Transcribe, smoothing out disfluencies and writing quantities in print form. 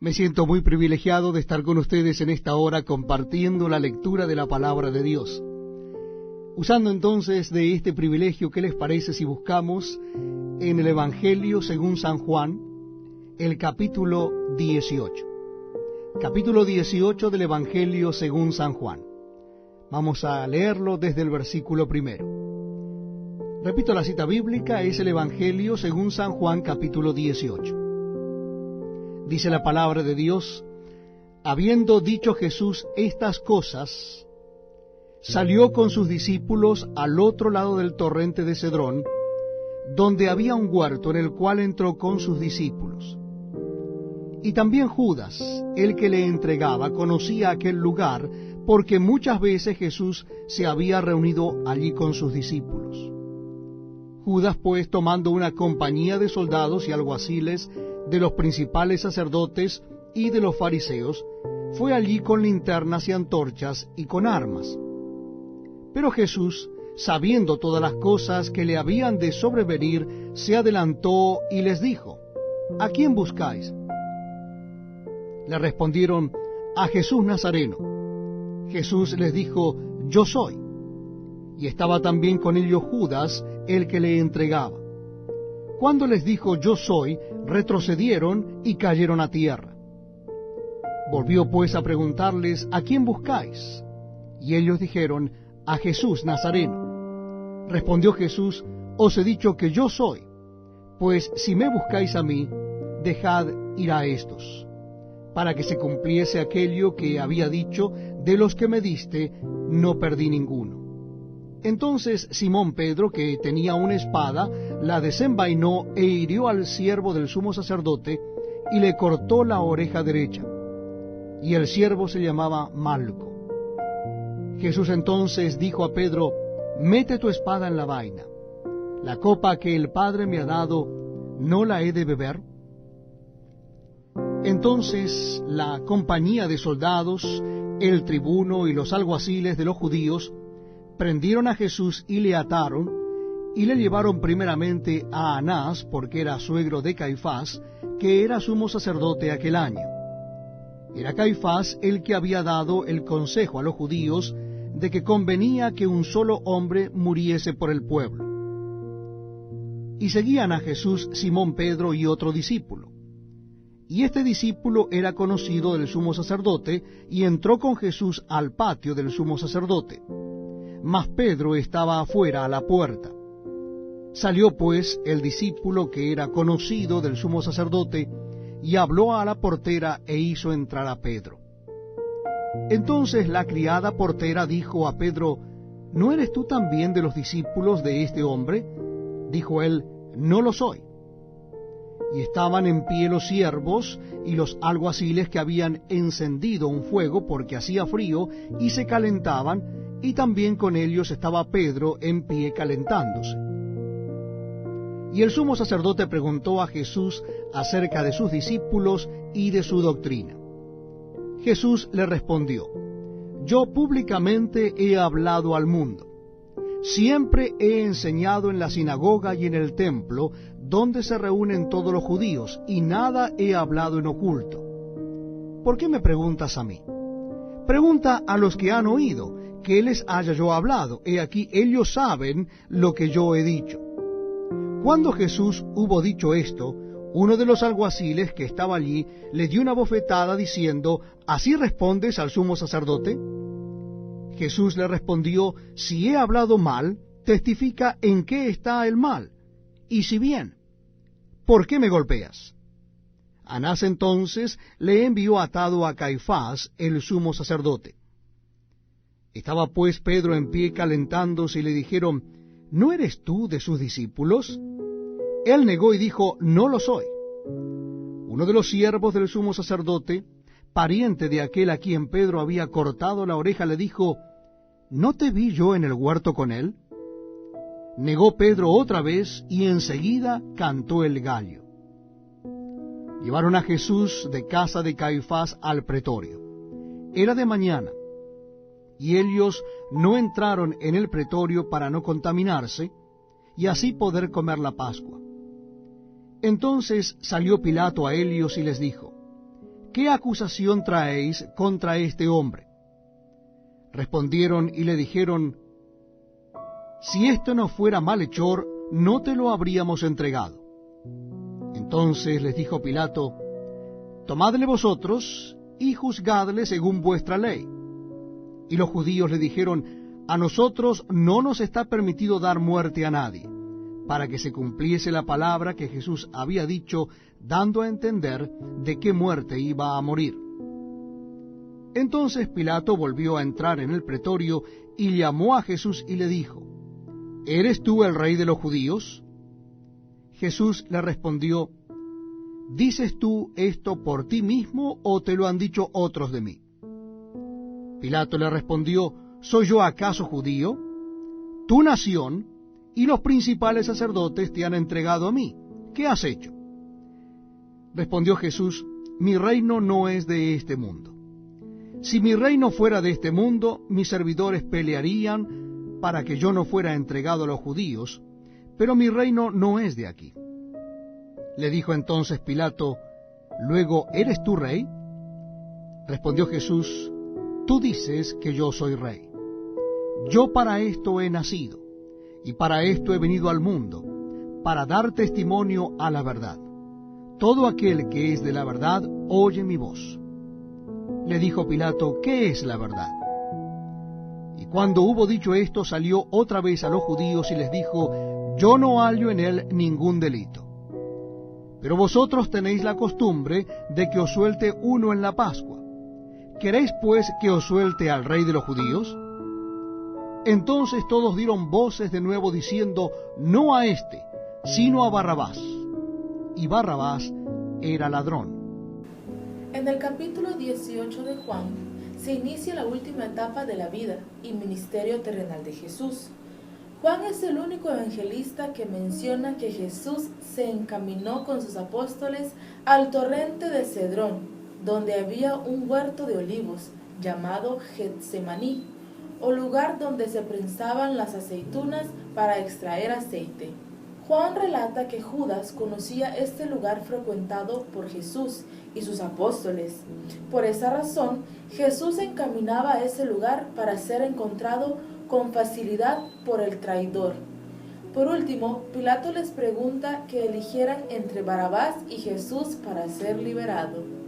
Me siento muy privilegiado de estar con ustedes en esta hora compartiendo la lectura de la palabra de Dios. Usando entonces de este privilegio, ¿qué les parece si buscamos en el Evangelio según San Juan, el capítulo 18? Capítulo 18 del Evangelio según San Juan. Vamos a leerlo desde el versículo 1. Repito la cita bíblica, es el Evangelio según San Juan, capítulo 18. Dice la palabra de Dios: habiendo dicho Jesús estas cosas, salió con sus discípulos al otro lado del torrente de Cedrón, donde había un huerto en el cual entró con sus discípulos. Y también Judas, el que le entregaba, conocía aquel lugar, porque muchas veces Jesús se había reunido allí con sus discípulos. Judas, pues, tomando una compañía de soldados y alguaciles, de los principales sacerdotes y de los fariseos, fue allí con linternas y antorchas y con armas. Pero Jesús, sabiendo todas las cosas que le habían de sobrevenir, se adelantó y les dijo: ¿a quién buscáis? Le respondieron: a Jesús Nazareno. Jesús les dijo: yo soy. Y estaba también con ellos Judas, el que le entregaba. Cuando les dijo: yo soy, retrocedieron y cayeron a tierra. Volvió pues a preguntarles: ¿a quién buscáis? Y ellos dijeron: a Jesús Nazareno. Respondió Jesús: os he dicho que yo soy. Pues si me buscáis a mí, dejad ir a estos, para que se cumpliese aquello que había dicho: de los que me diste, no perdí ninguno. Entonces Simón Pedro, que tenía una espada, la desenvainó e hirió al siervo del sumo sacerdote, y le cortó la oreja derecha. Y el siervo se llamaba Malco. Jesús entonces dijo a Pedro: mete tu espada en la vaina. La copa que el Padre me ha dado, ¿no la he de beber? Entonces la compañía de soldados, el tribuno y los alguaciles de los judíos prendieron a Jesús y le ataron, y le llevaron primeramente a Anás, porque era suegro de Caifás, que era sumo sacerdote aquel año. Era Caifás el que había dado el consejo a los judíos de que convenía que un solo hombre muriese por el pueblo. Y seguían a Jesús Simón Pedro y otro discípulo. Y este discípulo era conocido del sumo sacerdote, y entró con Jesús al patio del sumo sacerdote. Mas Pedro estaba afuera a la puerta. Salió pues el discípulo que era conocido del sumo sacerdote, y habló a la portera e hizo entrar a Pedro. Entonces la criada portera dijo a Pedro: ¿no eres tú también de los discípulos de este hombre? Dijo él: no lo soy. Y estaban en pie los siervos y los alguaciles que habían encendido un fuego porque hacía frío, y se calentaban, y también con ellos estaba Pedro en pie calentándose. Y el sumo sacerdote preguntó a Jesús acerca de sus discípulos y de su doctrina. Jesús le respondió: yo públicamente he hablado al mundo. Siempre he enseñado en la sinagoga y en el templo, donde se reúnen todos los judíos, y nada he hablado en oculto. ¿Por qué me preguntas a mí? Pregunta a los que han oído, que les haya yo hablado. He aquí, ellos saben lo que yo he dicho. Cuando Jesús hubo dicho esto, uno de los alguaciles que estaba allí le dio una bofetada diciendo: ¿así respondes al sumo sacerdote? Jesús le respondió: si he hablado mal, testifica en qué está el mal, y si bien, ¿por qué me golpeas? Anás entonces le envió atado a Caifás, el sumo sacerdote. Estaba pues Pedro en pie calentándose, y le dijeron: ¿no eres tú de sus discípulos? Él negó y dijo: no lo soy. Uno de los siervos del sumo sacerdote, pariente de aquel a quien Pedro había cortado la oreja, le dijo: ¿no te vi yo en el huerto con él? Negó Pedro otra vez, y enseguida cantó el gallo. Llevaron a Jesús de casa de Caifás al pretorio. Era de mañana, y ellos no entraron en el pretorio para no contaminarse, y así poder comer la Pascua. Entonces salió Pilato a ellos y les dijo: ¿qué acusación traéis contra este hombre? Respondieron y le dijeron, si esto no fuera malhechor, no te lo habríamos entregado. Entonces les dijo Pilato, tomadle vosotros y juzgadle según vuestra ley. Y los judíos le dijeron, a nosotros no nos está permitido dar muerte a nadie, para que se cumpliese la palabra que Jesús había dicho, dando a entender de qué muerte iba a morir. Entonces Pilato volvió a entrar en el pretorio y llamó a Jesús y le dijo, ¿eres tú el rey de los judíos? Jesús le respondió, ¿dices tú esto por ti mismo o te lo han dicho otros de mí? Pilato le respondió, ¿soy yo acaso judío? Tu nación y los principales sacerdotes te han entregado a mí. ¿Qué has hecho? Respondió Jesús, mi reino no es de este mundo. Si mi reino fuera de este mundo, mis servidores pelearían para que yo no fuera entregado a los judíos, pero mi reino no es de aquí. Le dijo entonces Pilato, ¿luego eres tú rey? Respondió Jesús, tú dices que yo soy rey. Yo para esto he nacido, y para esto he venido al mundo, para dar testimonio a la verdad. Todo aquel que es de la verdad oye mi voz. Le dijo Pilato, ¿qué es la verdad? Y cuando hubo dicho esto, salió otra vez a los judíos y les dijo, yo no hallo en él ningún delito. Pero vosotros tenéis la costumbre de que os suelte uno en la Pascua. ¿Queréis pues que os suelte al rey de los judíos? Entonces todos dieron voces de nuevo diciendo, no a éste, sino a Barrabás. Y Barrabás era ladrón. En el capítulo 18 de Juan se inicia la última etapa de la vida y ministerio terrenal de Jesús. Juan es el único evangelista que menciona que Jesús se encaminó con sus apóstoles al torrente de Cedrón, donde había un huerto de olivos llamado Getsemaní, o lugar donde se prensaban las aceitunas para extraer aceite. Juan relata que Judas conocía este lugar frecuentado por Jesús y sus apóstoles. Por esa razón, Jesús se encaminaba a ese lugar para ser encontrado con facilidad por el traidor. Por último, Pilato les pregunta que eligieran entre Barrabás y Jesús para ser liberado.